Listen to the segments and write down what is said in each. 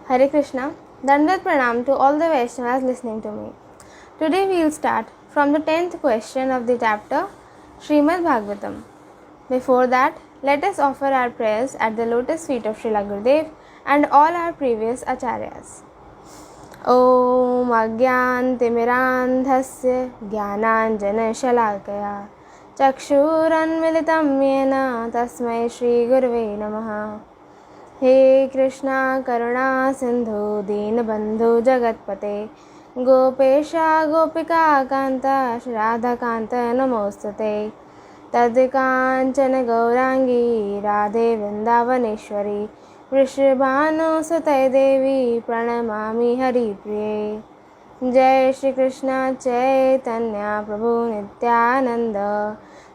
Hare Krishna, Dandat Pranam to all the Vaishnavas listening to me. Today we will start from the 10th question of the chapter Srimad Bhagavatam. Before that, let us offer our prayers at the lotus feet of Srila Gurudev and all our previous acharyas. Om Agyantimirandhasya Jnananjana Shalakaya Chakshuranmilitam Yena Tasmai Shri Gurave Namaha. हे कृष्णा करुणा सिंधु दीनबंधु जगत्पते गोपेशा गोपिका कांता राधाकांत नमोस्तुते तद्कांचन गौरांगी राधे वृंदावनेश्वरी वृषभानुसुते देवी प्रणमामि हरिप्रिये। जय श्री कृष्ण चैतन्य प्रभु नित्यानंद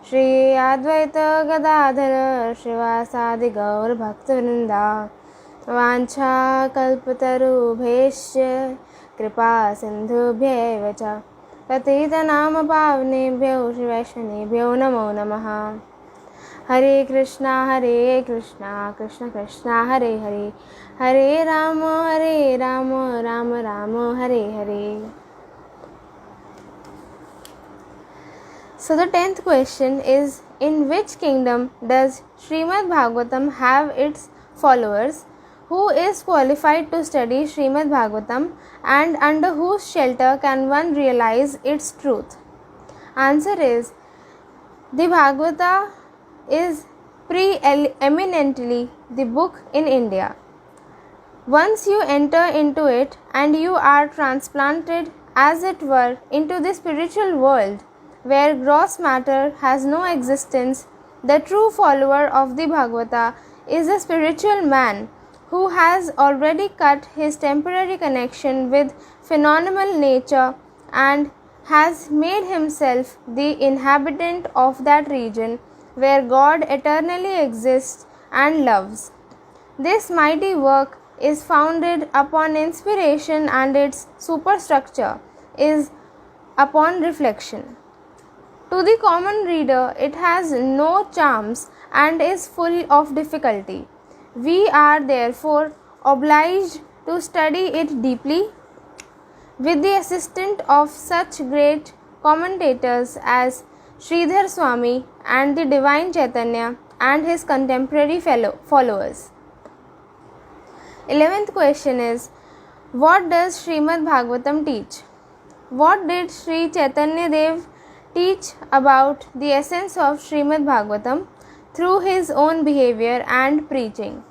श्री अद्वैत गदाधर श्रीवासादि गौर भक्तवृंदा वांछा कल्पतरुभ्यश्च कृपा सिंधुभ्यैव च पतितनाम पावनेभ्यो वैष्णवेभ्यो नमो नमः। हरे Krishna Krishna Krishna Hare Hare Hare Ram Ram Ram Hare Hare. So the 10th question is, in which kingdom does Srimad Bhagavatam have its followers? Who is qualified to study Srimad Bhagavatam and under whose shelter can one realize its truth? Answer is, the Bhagavata is pre-eminently the book in India. Once you enter into it and you are transplanted as it were into the spiritual world, where gross matter has no existence, the true follower of the Bhagavata is a spiritual man who has already cut his temporary connection with phenomenal nature and has made himself the inhabitant of that region where God eternally exists and loves. This mighty work is founded upon inspiration and its superstructure is upon reflection. To the common reader, it has no charms and is full of difficulty. We are therefore obliged to study it deeply with the assistance of such great commentators as Sridhar Swami and the Divine Chaitanya and his contemporary followers. 11th question is, what does Srimad Bhagavatam teach? What did Sri Chaitanya Dev teach about the essence of Srimad Bhagavatam through his own behavior and preaching?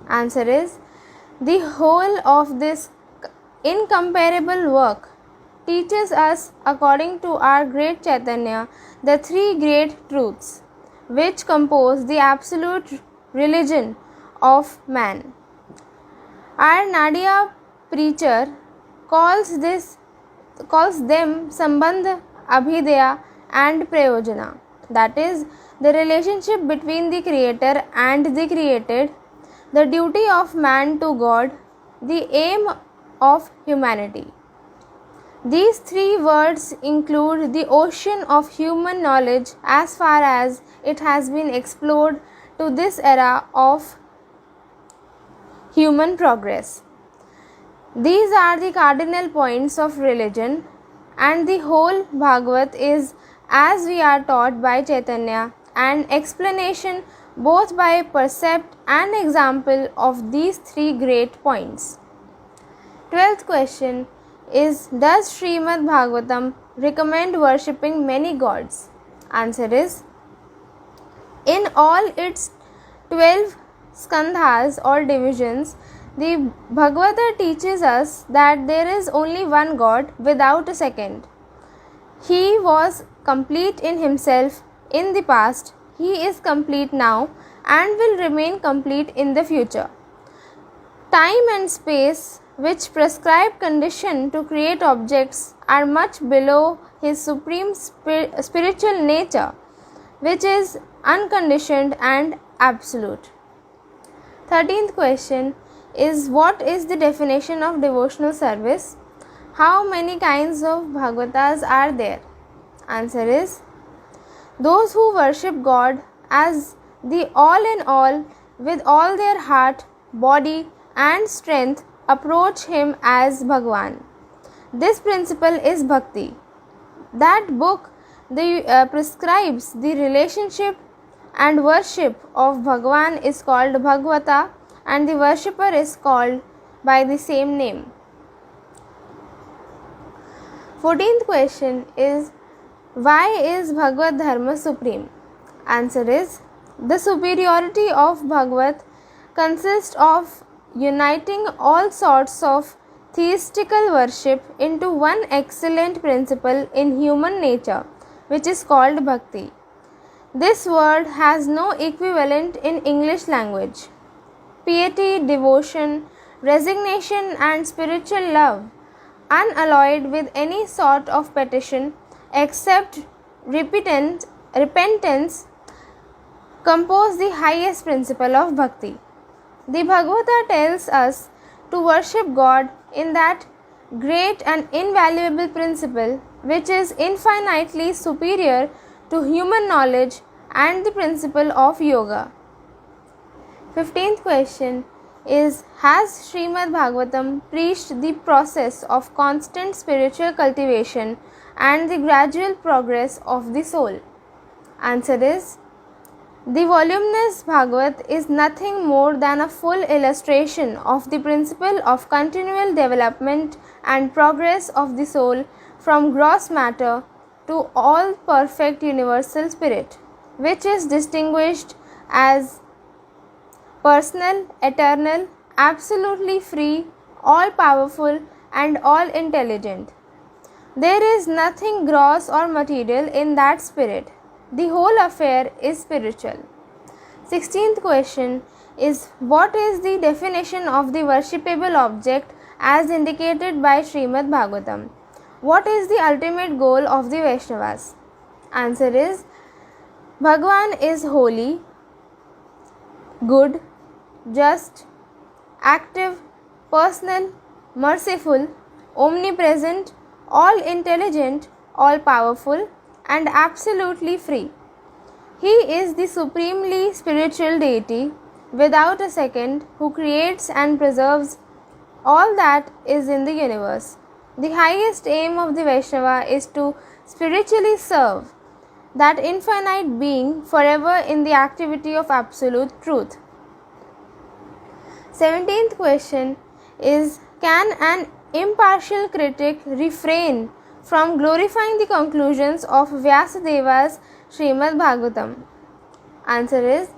Answer is, the whole of this incomparable work teaches us, according to our great Chaitanya, the three great truths which compose the absolute religion of man. Our Nadia preacher calls them Sambandh, Abhidaya and Prayojana, that is, the relationship between the creator and the created, the duty of man to God, the aim of humanity. These three words include the ocean of human knowledge as far as it has been explored to this era of human progress. These are the cardinal points of religion, and the whole Bhagavat is, as we are taught by Chaitanya, an explanation both by percept and example of these three great points. 12th question is, does Srimad Bhagavatam recommend worshipping many gods? Answer is, in all its 12 skandhas or divisions, the Bhagavata teaches us that there is only one God without a second. He was complete in himself in the past, he is complete now and will remain complete in the future. Time and space, which prescribe condition to create objects, are much below his supreme spiritual nature, which is unconditioned and absolute. 13th question is, what is the definition of devotional service? How many kinds of Bhagavatas are there? Answer is, those who worship God as the all in all with all their heart, body and strength approach him as Bhagwan. This principle is Bhakti. That book prescribes the relationship and worship of Bhagwan is called Bhagavata, and the worshipper is called by the same name. 14th question is, why is Bhagavad Dharma supreme? Answer is, the superiority of Bhagavat consists of uniting all sorts of theistical worship into one excellent principle in human nature, which is called Bhakti. This word has no equivalent in English language. Piety, devotion, resignation and spiritual love, unalloyed with any sort of petition except repentance, compose the highest principle of Bhakti. The Bhagavata tells us to worship God in that great and invaluable principle which is infinitely superior to human knowledge and the principle of yoga. 15th question is, has Srimad Bhagavatam preached the process of constant spiritual cultivation and the gradual progress of the soul? Answer is, the voluminous Bhagavat is nothing more than a full illustration of the principle of continual development and progress of the soul from gross matter to all perfect universal spirit, which is distinguished as personal, eternal, absolutely free, all powerful, and all intelligent. There is nothing gross or material in that spirit. The whole affair is spiritual. 16th question is, what is the definition of the worshipable object as indicated by Srimad Bhagavatam? What is the ultimate goal of the Vaishnavas? Answer is, Bhagavan is holy, good, just, active, personal, merciful, omnipresent, all intelligent, all powerful, and absolutely free. He is the supremely spiritual deity without a second who creates and preserves all that is in the universe. The highest aim of the Vaishnava is to spiritually serve that infinite being forever in the activity of absolute truth. 17th question is, can an impartial critic refrain from glorifying the conclusions of Vyasadeva's Srimad Bhagavatam? Answer is,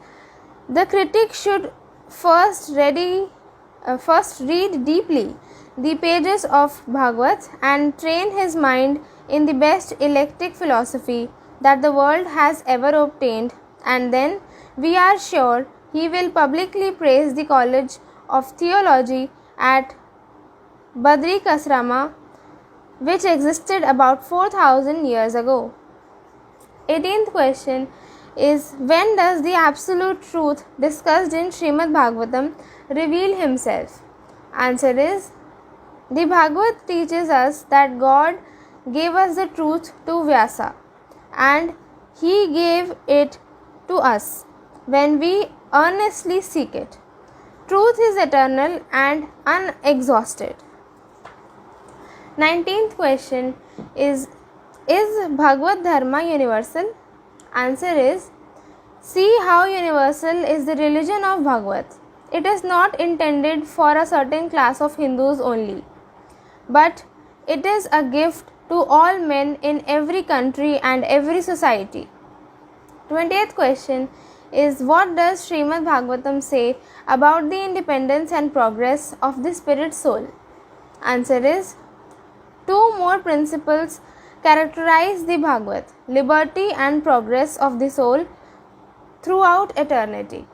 the critic should first read deeply the pages of Bhagavat and train his mind in the best eclectic philosophy that the world has ever obtained, and then we are sure he will publicly praise the College of Theology at Badrikasrama, which existed about 4,000 years ago. 18th question is, when does the absolute truth discussed in Srimad Bhagavatam reveal himself? Answer is, the Bhagavat teaches us that God gave us the truth to Vyasa and he gave it to us when we earnestly seek it. Truth is eternal and unexhausted. 19th question is Bhagavad Dharma universal? Answer is, see how universal is the religion of Bhagavat. It is not intended for a certain class of Hindus only, but it is a gift to all men in every country and every society. 20th question is, what does Srimad Bhagavatam say about the independence and progress of the spirit soul? Answer is, two more principles characterize the Bhagavat: liberty and progress of the soul throughout eternity.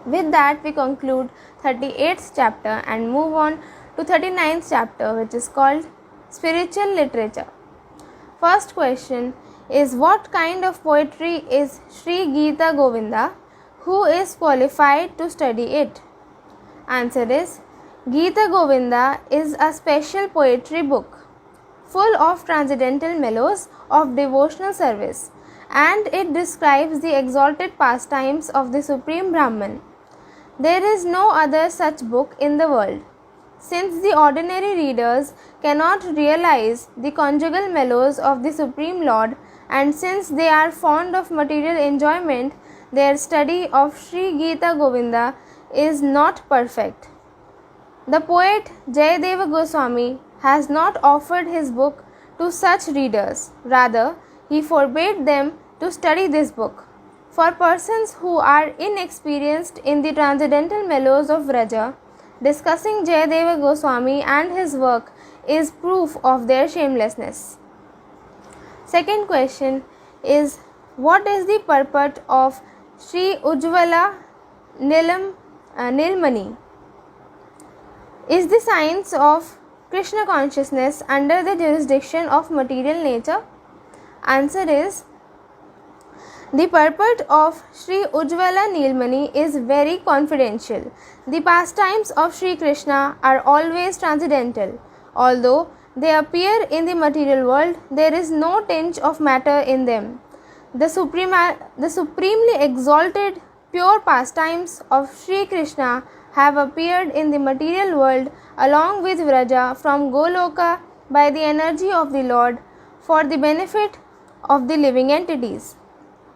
With that, we conclude 38th chapter and move on to 39th chapter, which is called Spiritual Literature. First question is, what kind of poetry is Sri Gita Govinda? Who is qualified to study it? Answer is, Gita Govinda is a special poetry book full of transcendental mellows of devotional service, and it describes the exalted pastimes of the Supreme Brahman. There is no other such book in the world. Since the ordinary readers cannot realize the conjugal mellows of the Supreme Lord, and since they are fond of material enjoyment, their study of Sri Gita Govinda is not perfect. The poet Jayadeva Goswami has not offered his book to such readers. Rather, he forbade them to study this book. For persons who are inexperienced in the transcendental mellows of Vraja, discussing Jayadeva Goswami and his work is proof of their shamelessness. Second question is, what is the purport of Sri Ujjvala Nilmani? Is the science of Krishna consciousness under the jurisdiction of material nature? Answer is, the purport of Sri Ujjvala Nilmani is very confidential. The pastimes of Sri Krishna are always transcendental. Although they appear in the material world, there is no tinge of matter in them. The supremely exalted, pure pastimes of Sri Krishna have appeared in the material world along with Vraja from Goloka by the energy of the Lord for the benefit of the living entities.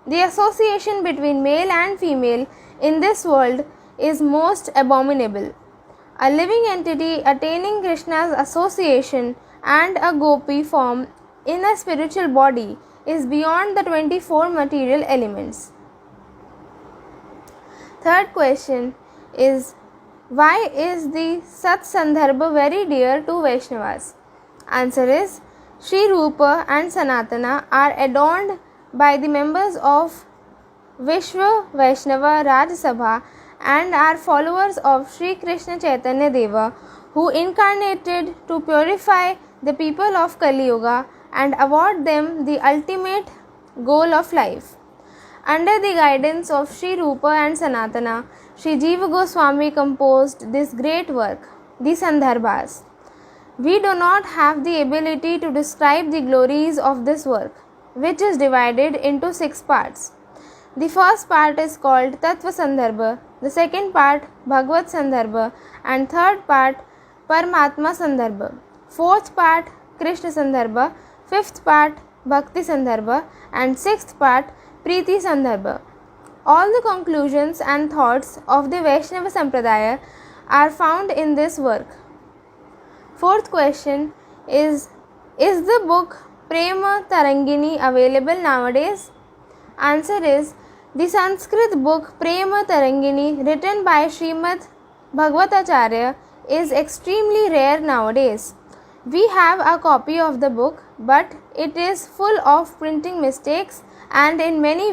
The association between male and female in this world is most abominable. A living entity attaining Krishna's association and a gopi form in a spiritual body is beyond the 24 material elements. Third question is, why is the Sat Sandarbha very dear to Vaishnavas? Answer is, Sri Rupa and Sanatana are adorned by the members of Vishwa Vaishnava Raj Sabha and are followers of Sri Krishna Chaitanya Deva, who incarnated to purify the people of Kali Yuga and award them the ultimate goal of life. Under the guidance of Sri Rupa and Sanatana, Sri Jiva Goswami composed this great work, the Sandarbhas. We do not have the ability to describe the glories of this work, which is divided into 6 parts. The first part is called Tattva Sandarbha, the second part Bhagavad Sandarbha, and third part Paramatma Sandarbha, fourth part Krishna Sandarbha, fifth part Bhakti Sandarbha, and sixth part Preeti Sandarbha. All the conclusions and thoughts of the Vaishnava Sampradaya are found in this work. Fourth question is the book Prema Tarangini available nowadays? Answer is, the Sanskrit book Prema Tarangini written by Srimad Bhagavatacharya is extremely rare nowadays. We have a copy of the book, but it is full of printing mistakes, and in many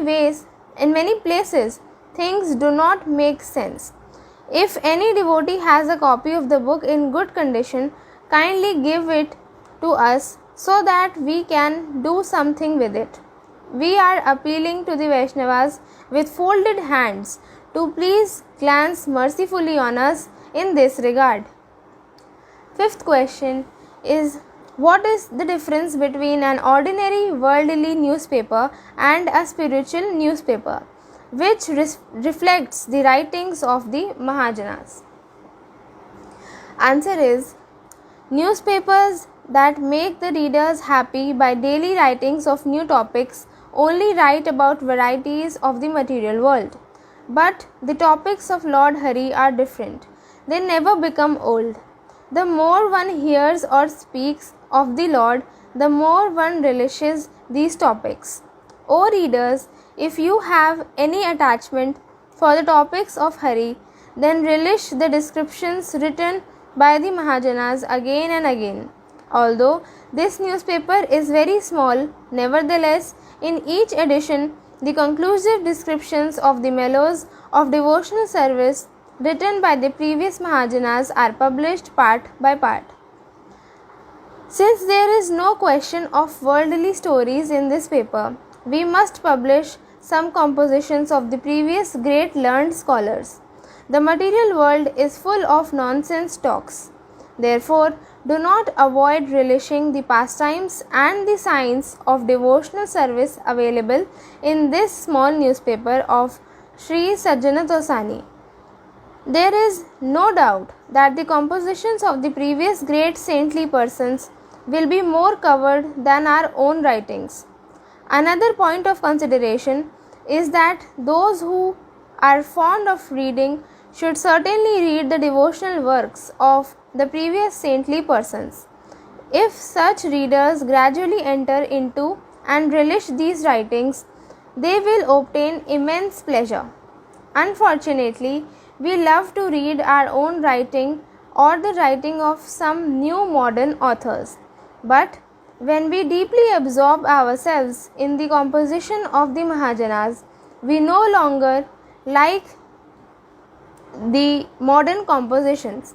places things do not make sense. If any devotee has a copy of the book in good condition, kindly give it to us so that we can do something with it. We are appealing to the Vaishnavas with folded hands to please glance mercifully on us in this regard. Fifth question is, what is the difference between an ordinary worldly newspaper and a spiritual newspaper, which reflects the writings of the Mahajanas? Answer is, newspapers that make the readers happy by daily writings of new topics only write about varieties of the material world. But the topics of Lord Hari are different. They never become old. The more one hears or speaks of the Lord, the more one relishes these topics. O readers, if you have any attachment for the topics of Hari, then relish the descriptions written by the Mahajanas again and again. Although this newspaper is very small, nevertheless, in each edition, the conclusive descriptions of the mellows of devotional service written by the previous Mahajanas are published part by part. Since there is no question of worldly stories in this paper, we must publish some compositions of the previous great learned scholars. The material world is full of nonsense talks. Therefore, do not avoid relishing the pastimes and the science of devotional service available in this small newspaper of Sri Sajjana Tosani. There is no doubt that the compositions of the previous great saintly persons will be more covered than our own writings. Another point of consideration is that those who are fond of reading should certainly read the devotional works of the previous saintly persons. If such readers gradually enter into and relish these writings, they will obtain immense pleasure. Unfortunately, we love to read our own writing or the writing of some new modern authors. But when we deeply absorb ourselves in the composition of the Mahajanas, we no longer like the modern compositions.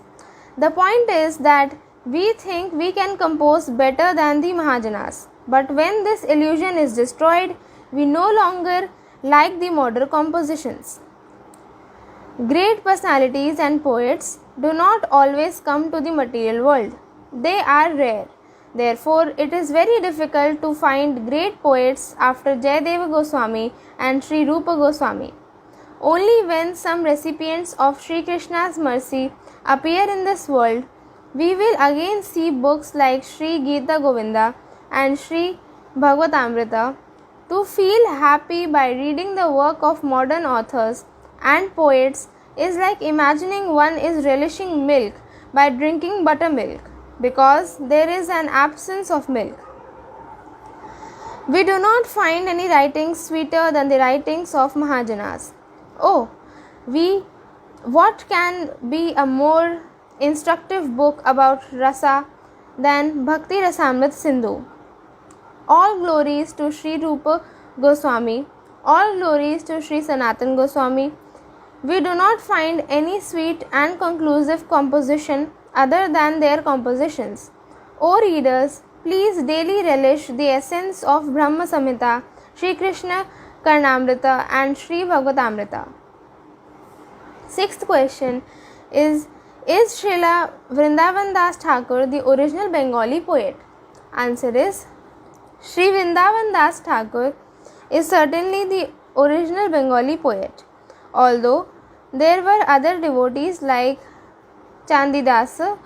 The point is that we think we can compose better than the Mahajanas. But when this illusion is destroyed, we no longer like the modern compositions. Great personalities and poets do not always come to the material world. They are rare. Therefore, it is very difficult to find great poets after Jayadeva Goswami and Sri Rupa Goswami. Only when some recipients of Sri Krishna's mercy appear in this world, we will again see books like Sri Gita Govinda and Sri Bhagavatamrita. To feel happy by reading the work of modern authors and poets is like imagining one is relishing milk by drinking buttermilk, because there is an absence of milk. We do not find any writings sweeter than the writings of Mahajanas. Oh, what can be a more instructive book about rasa than Bhakti Rasamrit Sindhu? All glories to Sri Rupa Goswami, all glories to Sri Sanatan Goswami. We do not find any sweet and conclusive composition other than their compositions. O readers, please daily relish the essence of Brahma Samhita, Sri Krishna Karnamrita and Sri Bhagavatamrita. Sixth question is Srila Vrindavan Das Thakur the original Bengali poet? Answer is Sri Vrindavan Das Thakur is certainly the original Bengali poet, although there were other devotees like Chandidasa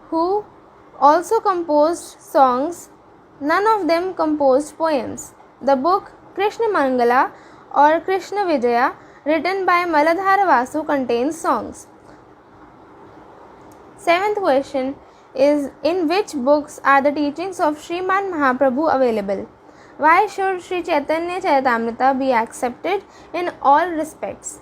who also composed songs. None of them composed poems. The book Krishna Mangala or Krishna Vijaya, written by Maladhara Vasu, contains songs. Seventh question is, in which books are the teachings of Sriman Mahaprabhu available? Why should Sri Chaitanya Charitamrita be accepted in all respects?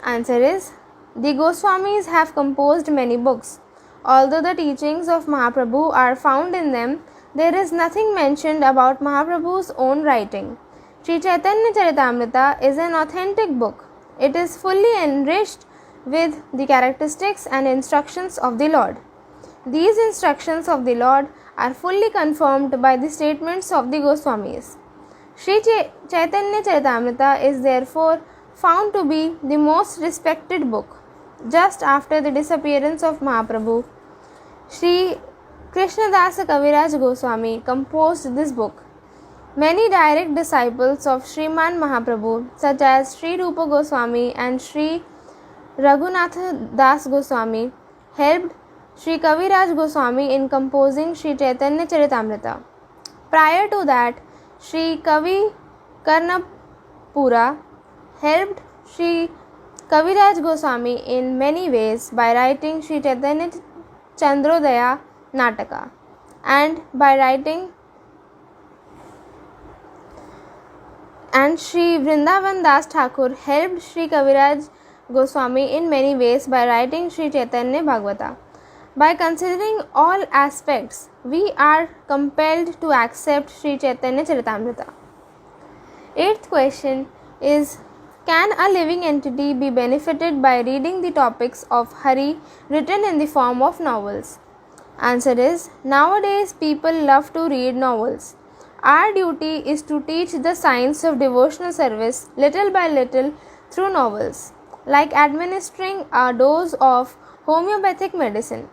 Answer is, the Goswamis have composed many books. Although the teachings of Mahaprabhu are found in them, there is nothing mentioned about Mahaprabhu's own writing. Sri Chaitanya Charitamrita is an authentic book. It is fully enriched with the characteristics and instructions of the Lord. These instructions of the Lord are fully confirmed by the statements of the Goswamis. Sri Chaitanya Charitamrita is therefore found to be the most respected book. Just after the disappearance of Mahaprabhu, Sri Krishnadasa Kaviraj Goswami composed this book. Many direct disciples of Sriman Mahaprabhu, such as Sri Rupa Goswami and Sri Raghunatha Das Goswami, helped Sri Kaviraj Goswami in composing Sri Chaitanya Charitamrita. Prior to that, Sri Kavi Karnapura helped Sri Kaviraj Goswami in many ways by writing Sri Chaitanya Chandrodaya Nataka and Sri Vrindavan Das Thakur helped Sri Kaviraj Goswami in many ways by writing Sri Chaitanya Bhagavata. By considering all aspects, we are compelled to accept Sri Chaitanya Charitamrita. Eighth question is, can a living entity be benefited by reading the topics of Hari written in the form of novels? Answer is, nowadays people love to read novels. Our duty is to teach the science of devotional service little by little through novels, like administering a dose of homeopathic medicine.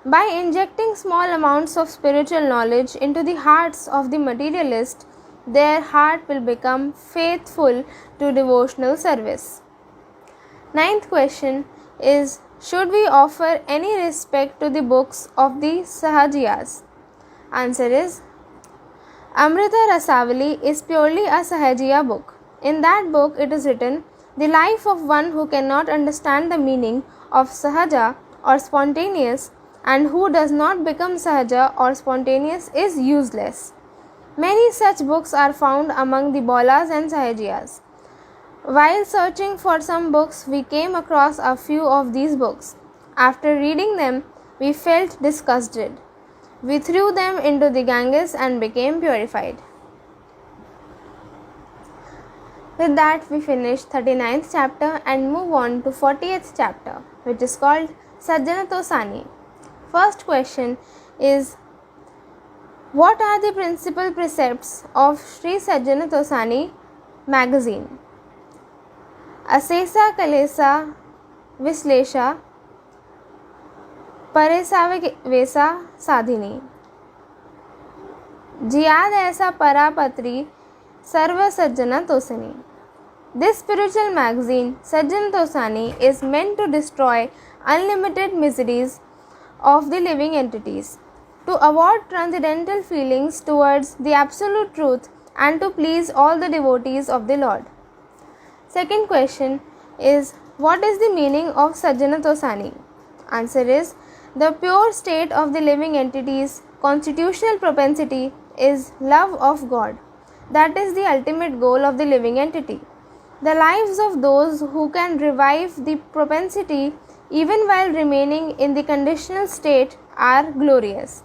By injecting small amounts of spiritual knowledge into the hearts of the materialist, their heart will become faithful to devotional service. Ninth question is, should we offer any respect to the books of the Sahajiyas? Answer is Amrita Rasavali is purely a Sahajiya book. In that book, it is written, the life of one who cannot understand the meaning of Sahaja or spontaneous and who does not become Sahaja or spontaneous is useless. Many such books are found among the Bolas and Sahajiyas. While searching for some books, we came across a few of these books. After reading them, we felt disgusted. We threw them into the Ganges and became purified. With that, we finish 39th chapter and move on to 40th chapter, which is called Sajjana Tosani. First question is, what are the principal precepts of Sri Sajjana Tosani magazine? Asesa Kalesa Vislesha Paresavesa Sadhini Jiyad Aisa Parapatri Sarva Sajjana Tosani. This spiritual magazine, Sajjana Tosani, is meant to destroy unlimited miseries of the living entities, to award transcendental feelings towards the absolute truth, and to please all the devotees of the Lord. Second question is, what is the meaning of Sajjana Tosani? Answer is, the pure state of the living entity's constitutional propensity is love of God. That is the ultimate goal of the living entity. The lives of those who can revive the propensity even while remaining in the conditional state are glorious.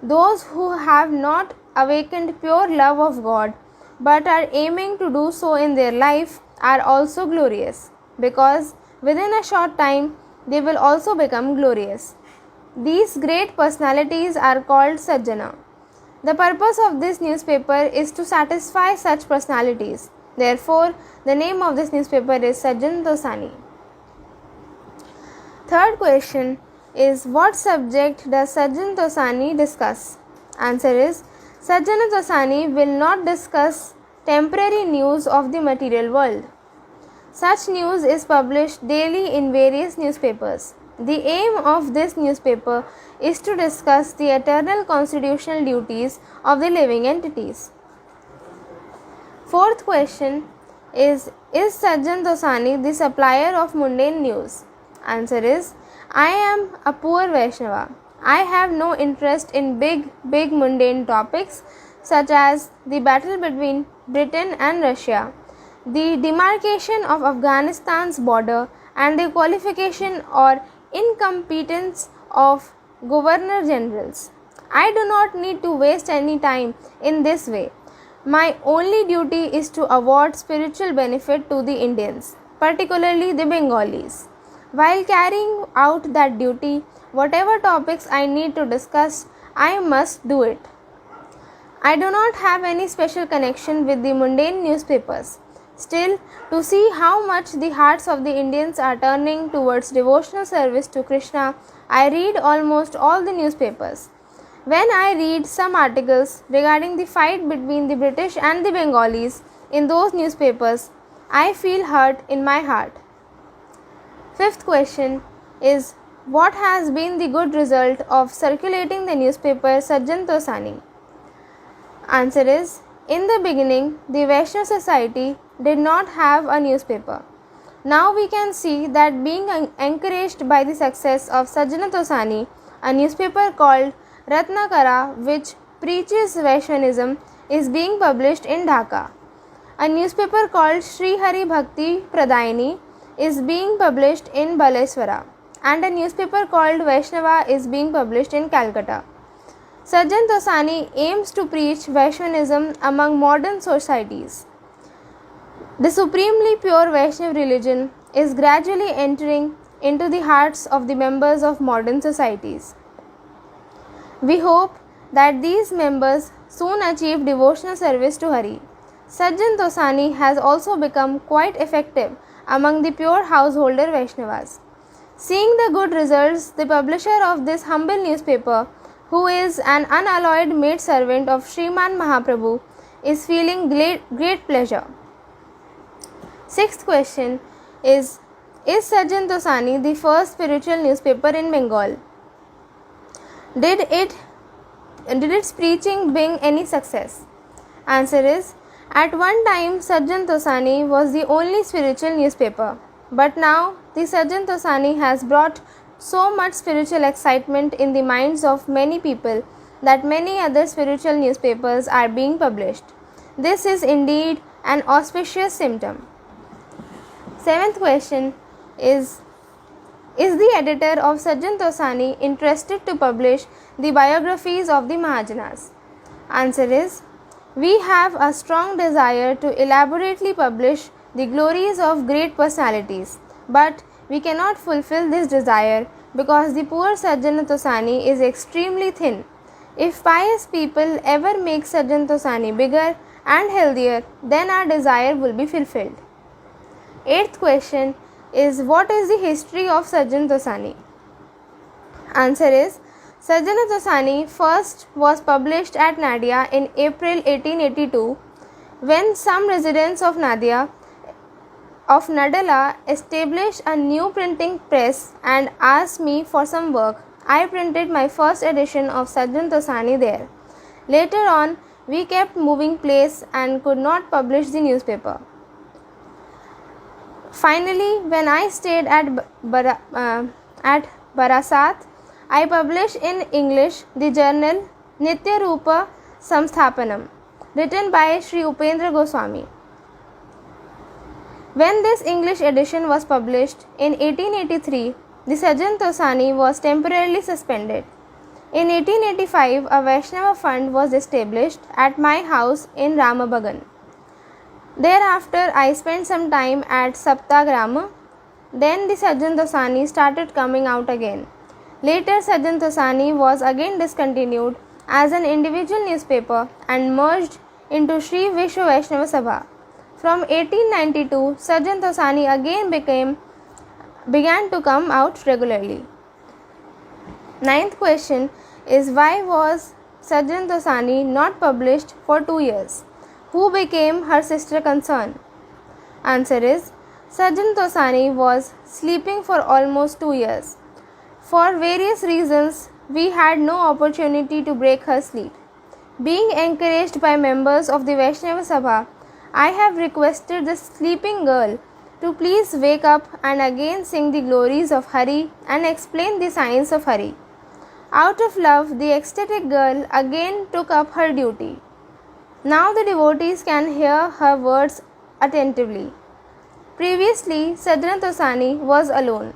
Those who have not awakened pure love of God but are aiming to do so in their life are also glorious, because within a short time they will also become glorious. These great personalities are called Sajjana. The purpose of this newspaper is to satisfy such personalities. Therefore, the name of this newspaper is Sajjana Tosani. Third question is, what subject does Sajjana Tosani discuss? Answer is, Sajjana Tosani will not discuss temporary news of the material world. Such news is published daily in various newspapers. The aim of this newspaper is to discuss the eternal constitutional duties of the living entities. Fourth question is Sajjana Tosani the supplier of mundane news? Answer is, I am a poor Vaishnava. I have no interest in big mundane topics such as the battle between Britain and Russia, the demarcation of Afghanistan's border, and the qualification or incompetence of governor generals. I do not need to waste any time in this way. My only duty is to award spiritual benefit to the Indians, particularly the Bengalis. While carrying out that duty, whatever topics I need to discuss, I must do it. I do not have any special connection with the mundane newspapers. Still, to see how much the hearts of the Indians are turning towards devotional service to Krishna, I read almost all the newspapers. When I read some articles regarding the fight between the British and the Bengalis in those newspapers, I feel hurt in my heart. Fifth question is, what has been the good result of circulating the newspaper Sajjana Tosani? Answer is, in the beginning, the Vaishnava Society did not have a newspaper. Now we can see that being encouraged by the success of Sajjana Tosani, a newspaper called Ratnakara, which preaches Vaishnavism, is being published in Dhaka. A newspaper called Sri Hari Bhakti Pradayini is being published in Baleswara, and a newspaper called Vaishnava is being published in Calcutta. Sajjana Tosani aims to preach Vaishnavism among modern societies. The supremely pure Vaishnava religion is gradually entering into the hearts of the members of modern societies. We hope that these members soon achieve devotional service to Hari. Sajjana Tosani has also become quite effective among the pure householder Vaishnavas. Seeing the good results, the publisher of this humble newspaper, who is an unalloyed maid servant of Sriman Mahaprabhu, is feeling great pleasure. Sixth question is, Is Sajjan Tosani the first spiritual newspaper in Bengal? Did its preaching bring any success? Answer is, at one time Sajjan Tosani was the only spiritual newspaper, but now the Sajjan Tosani has brought so much spiritual excitement in the minds of many people that many other spiritual newspapers are being published. This is indeed an auspicious symptom. Seventh question is the editor of Sajjan Tosani interested to publish the biographies of the Mahajanas? Answer is, we have a strong desire to elaborately publish the glories of great personalities, but we cannot fulfill this desire because the poor Sajjan Tosani is extremely thin. If pious people ever make Sajjan Tosani bigger and healthier, then our desire will be fulfilled. Eighth question is, what is the history of Sajjan Tosani? Answer is, Sajjan Tosani first was published at Nadia in April 1882 when some residents of Nadala established a new printing press and asked me for some work. I printed my first edition of Sajjan Tosani there. Later on, we kept moving place and could not publish the newspaper. Finally, when I stayed at Barasat, I published in English the journal Nitya Rupa Samsthapanam, written by Sri Upendra Goswami. When this English edition was published in 1883, the Sajjan Tosani was temporarily suspended. In 1885, a Vaishnava fund was established at my house in Ramabagan. Thereafter, I spent some time at Saptagrama. Then the Sajjan Tosani started coming out again. Later, Sajjan Tosani was again discontinued as an individual newspaper and merged into Sri Vishwa Vaishnava Sabha. From 1892, Sajjan Tosani again began to come out regularly. Ninth question is, why was Sajjan Tosani not published for 2 years? Who became her sister concern? Answer is, Sajjan Tosani was sleeping for almost 2 years. For various reasons, we had no opportunity to break her sleep. Being encouraged by members of the Vaishnava Sabha, I have requested the sleeping girl to please wake up and again sing the glories of Hari and explain the science of Hari. Out of love, the ecstatic girl again took up her duty. Now the devotees can hear her words attentively. Previously, Sajjan Tosani was alone.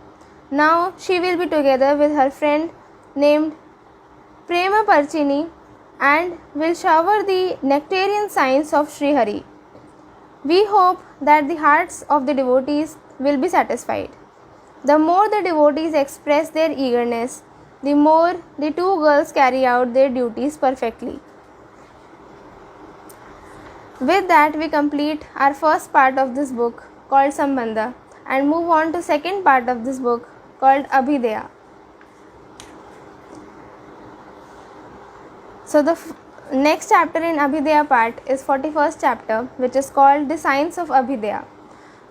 Now she will be together with her friend named Prema Parchini and will shower the nectarian signs of Sri Hari. We hope that the hearts of the devotees will be satisfied. The more the devotees express their eagerness, the more the two girls carry out their duties perfectly. With that, we complete our first part of this book called Sambandha and move on to second part of this book called Abhidheya. So the next chapter in Abhidheya part is 41st chapter, which is called the Science of Abhidheya.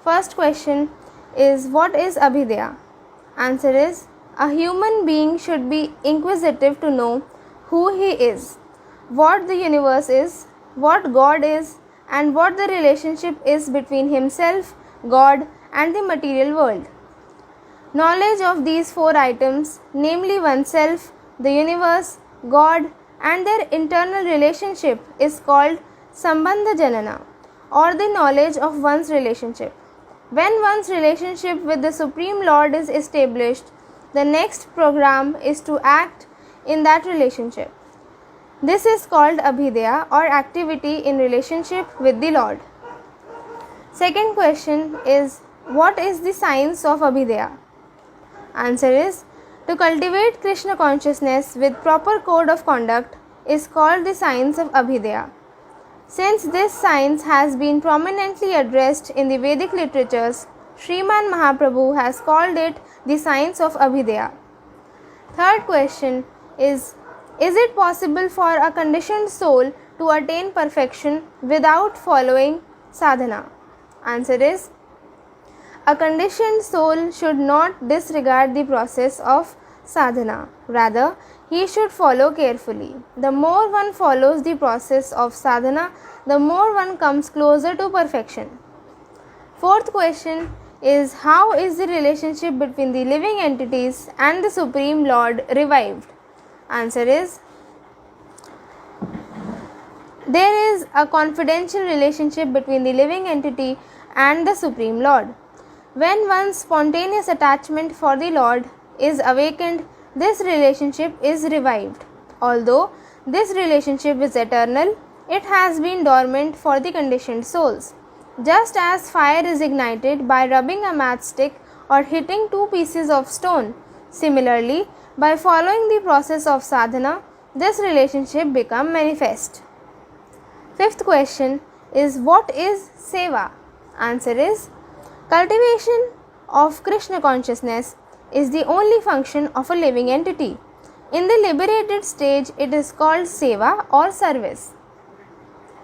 First question is, what is Abhidheya? Answer is, a human being should be inquisitive to know who he is, what the universe is, what God is, and what the relationship is between himself, God, and the material world. Knowledge of these four items, namely oneself, the universe, God, and their internal relationship, is called Sambandha Janana, or the knowledge of one's relationship. When one's relationship with the Supreme Lord is established, the next program is to act in that relationship. This is called Abhidheya, or activity in relationship with the Lord. Second question is, what is the science of Abhidheya? Answer is, to cultivate Krishna consciousness with proper code of conduct is called the science of Abhidheya. Since this science has been prominently addressed in the Vedic literatures, Sriman Mahaprabhu has called it the science of Abhidheya. Third question is it possible for a conditioned soul to attain perfection without following sadhana? Answer is, a conditioned soul should not disregard the process of sadhana. Rather, he should follow carefully. The more one follows the process of sadhana, the more one comes closer to perfection. Fourth question is, how is the relationship between the living entities and the Supreme Lord revived? Answer is, there is a confidential relationship between the living entity and the Supreme Lord. When one's spontaneous attachment for the Lord is awakened, this relationship is revived. Although this relationship is eternal, it has been dormant for the conditioned souls. Just as fire is ignited by rubbing a matchstick or hitting two pieces of stone, similarly, by following the process of sadhana, this relationship becomes manifest. Fifth question is, what is seva? Answer is, cultivation of Krishna consciousness is the only function of a living entity. In the liberated stage, it is called seva or service.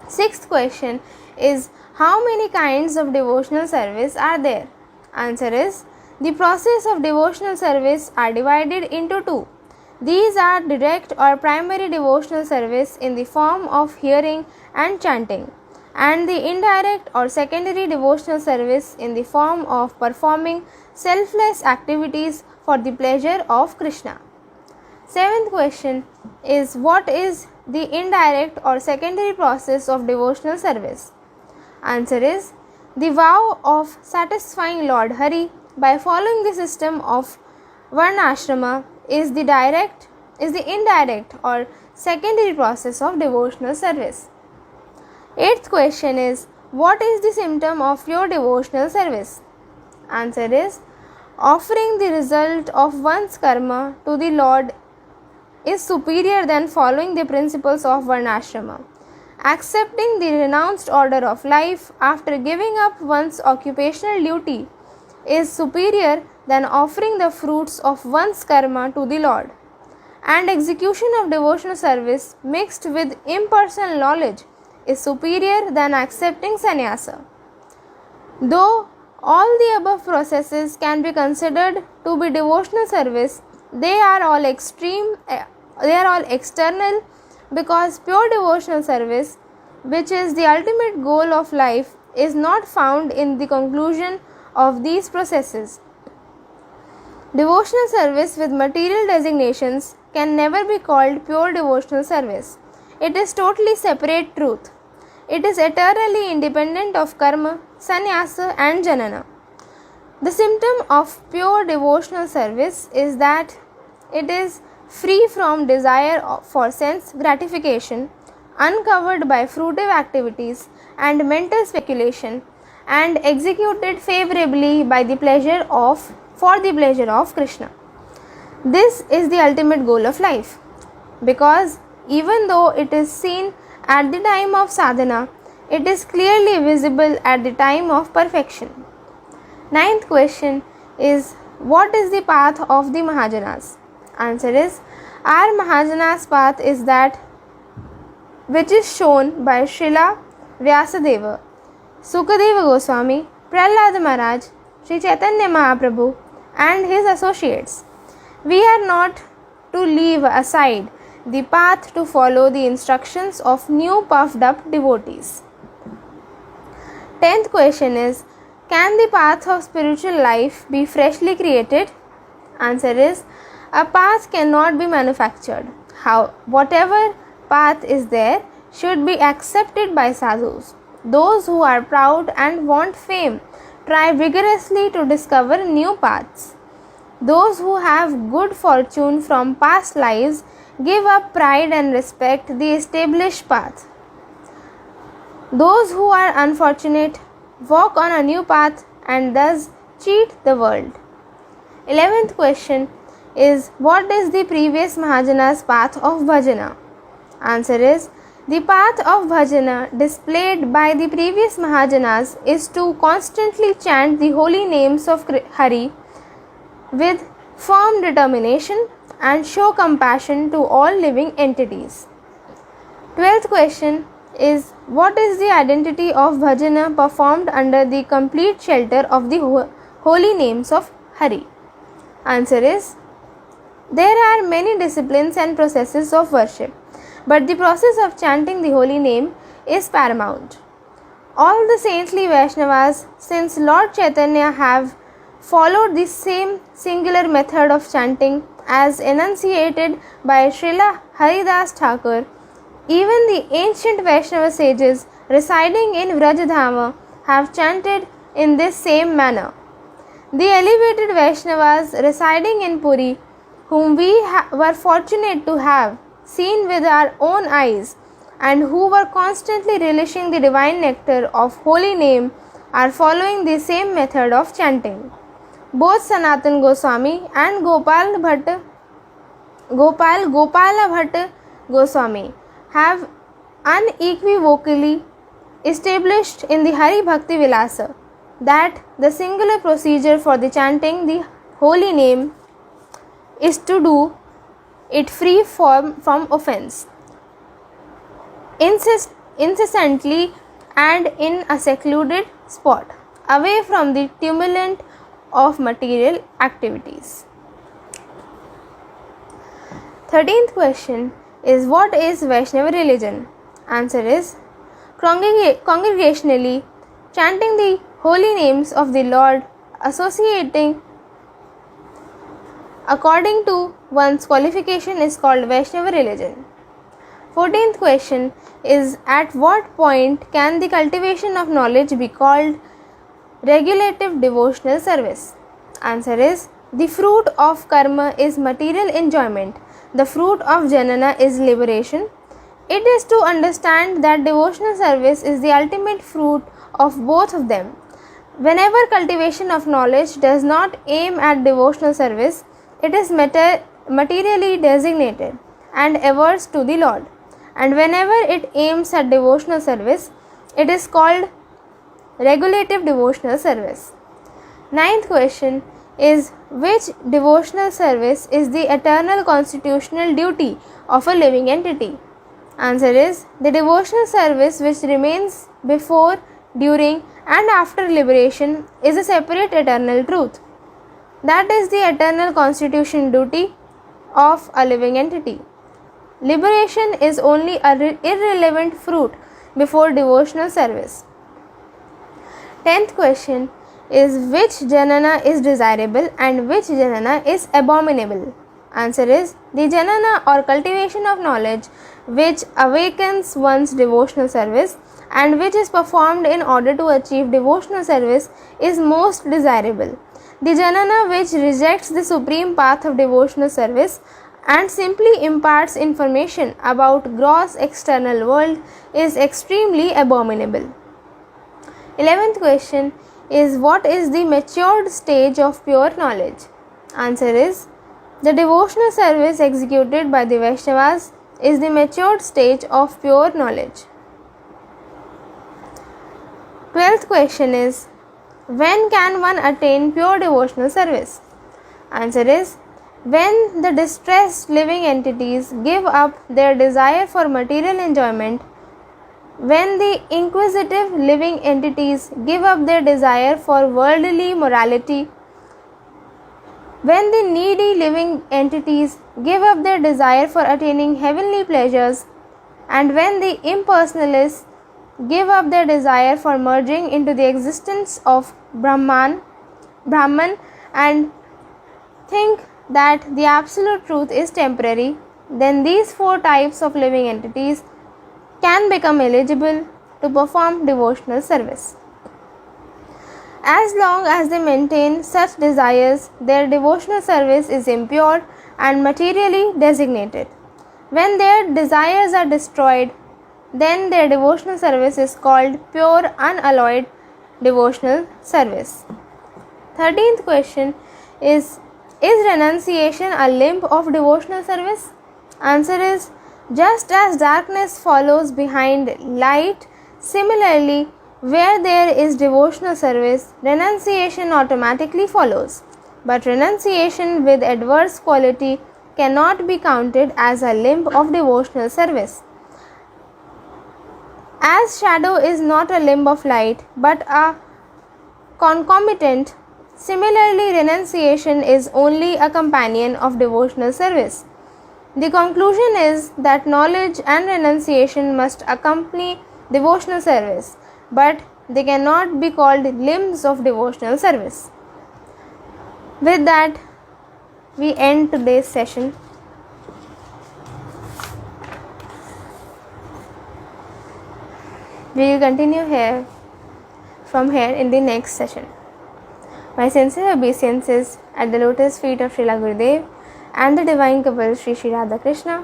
Sixth question is, how many kinds of devotional service are there? Answer is, the process of devotional service are divided into two. These are direct or primary devotional service in the form of hearing and chanting, and the indirect or secondary devotional service in the form of performing selfless activities for the pleasure of Krishna. Seventh question is, what is the indirect or secondary process of devotional service? Answer is, the vow of satisfying Lord Hari by following the system of Varnashrama is the indirect or secondary process of devotional service. Eighth question is, what is the symptom of pure devotional service? Answer is, offering the result of one's karma to the Lord is superior than following the principles of Varnashrama. Accepting the renounced order of life after giving up one's occupational duty is superior than offering the fruits of one's karma to the Lord. And execution of devotional service mixed with impersonal knowledge is superior than accepting sannyasa. Though all the above processes can be considered to be devotional service, they are all external, because pure devotional service, which is the ultimate goal of life, is not found in the conclusion of these processes. Devotional service with material designations can never be called pure devotional service. It is totally separate truth. It is eternally independent of karma, sannyasa and janana. The symptom of pure devotional service is that it is free from desire for sense gratification, uncovered by fruitive activities and mental speculation, and executed favorably for the pleasure of Krishna. This is the ultimate goal of life, because even though it is seen at the time of sadhana, it is clearly visible at the time of perfection. Ninth question is, what is the path of the Mahajanas? Answer is, our Mahajanas path is that which is shown by Srila Vyasadeva, Sukadeva Goswami, Prahlad Maharaj, Sri Chaitanya Mahaprabhu and his associates. We are not to leave aside the path to follow the instructions of new puffed up devotees. 10th question is, can the path of spiritual life be freshly created? Answer is, a path cannot be manufactured. Whatever path is there should be accepted by sadhus. Those who are proud and want fame try vigorously to discover new paths. Those who have good fortune from past lives give up pride and respect the established path. Those who are unfortunate walk on a new path and thus cheat the world. 11th question is, what is the previous Mahajana's path of bhajana? Answer is, the path of bhajana displayed by the previous Mahajanas is to constantly chant the holy names of Hari with firm determination and show compassion to all living entities. 12th question is, what is the identity of bhajana performed under the complete shelter of the holy names of Hari? Answer is, there are many disciplines and processes of worship, but the process of chanting the holy name is paramount. All the saintly Vaishnavas since Lord Chaitanya have followed the same singular method of chanting as enunciated by Srila Haridas Thakur. Even the ancient Vaishnava sages residing in Vrajadhama have chanted in this same manner. The elevated Vaishnavas residing in Puri, whom we were fortunate to have seen with our own eyes and who were constantly relishing the divine nectar of holy name, are following the same method of chanting. Both Sanatan Goswami and Gopala Bhatta Goswami have unequivocally established in the Hari Bhakti Vilasa that the singular procedure for the chanting the holy name is to do it free from offense, incessantly and in a secluded spot, away from the tumult of material activities. 13th question is, what is Vaishnava religion? Answer is, congregationally chanting the holy names of the Lord, associating according to one's qualification is called Vaishnava religion. 14th question is, at what point can the cultivation of knowledge be called regulative devotional service? Answer is, the fruit of karma is material enjoyment. The fruit of janana is liberation. It is to understand that devotional service is the ultimate fruit of both of them. Whenever cultivation of knowledge does not aim at devotional service, it is materially designated and averse to the Lord. And whenever it aims at devotional service, it is called regulative devotional service. 9th question is, which devotional service is the eternal constitutional duty of a living entity? Answer is, the devotional service which remains before, during and after liberation is a separate eternal truth. That is the eternal constitution duty of a living entity. Liberation is only an irrelevant fruit before devotional service. 10th question is, which janana is desirable and which janana is abominable? Answer is, the janana or cultivation of knowledge which awakens one's devotional service and which is performed in order to achieve devotional service is most desirable. The janana which rejects the supreme path of devotional service and simply imparts information about gross external world is extremely abominable. 11th question is, what is the matured stage of pure knowledge? Answer is, the devotional service executed by the Vaishnavas is the matured stage of pure knowledge. 12th question is, when can one attain pure devotional service? Answer is, when the distressed living entities give up their desire for material enjoyment, when the inquisitive living entities give up their desire for worldly morality, when the needy living entities give up their desire for attaining heavenly pleasures, and when the impersonalists give up their desire for merging into the existence of Brahman and think that the absolute truth is temporary, then these four types of living entities can become eligible to perform devotional service. As long as they maintain such desires, their devotional service is impure and materially designated. When their desires are destroyed, then their devotional service is called pure unalloyed devotional service. 13th question is renunciation a limb of devotional service? Answer is, just as darkness follows behind light, similarly, where there is devotional service, renunciation automatically follows. But renunciation with adverse quality cannot be counted as a limb of devotional service. As shadow is not a limb of light but a concomitant Similarly, renunciation is only a companion of devotional service. The conclusion is that knowledge and renunciation must accompany devotional service, but they cannot be called limbs of devotional service. With that, we end today's session. We will continue from here in the next session. My sincere obeisances at the lotus feet of Srila Gurudev and the divine couple Sri Sri Radha Krishna.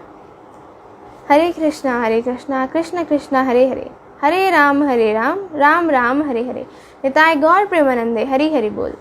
Hare Krishna, Krishna Krishna, Hare Hare, Hare Ram, Ram Ram, Hare Hare. Nitai Gaur Premanande, Hari Hari Bol.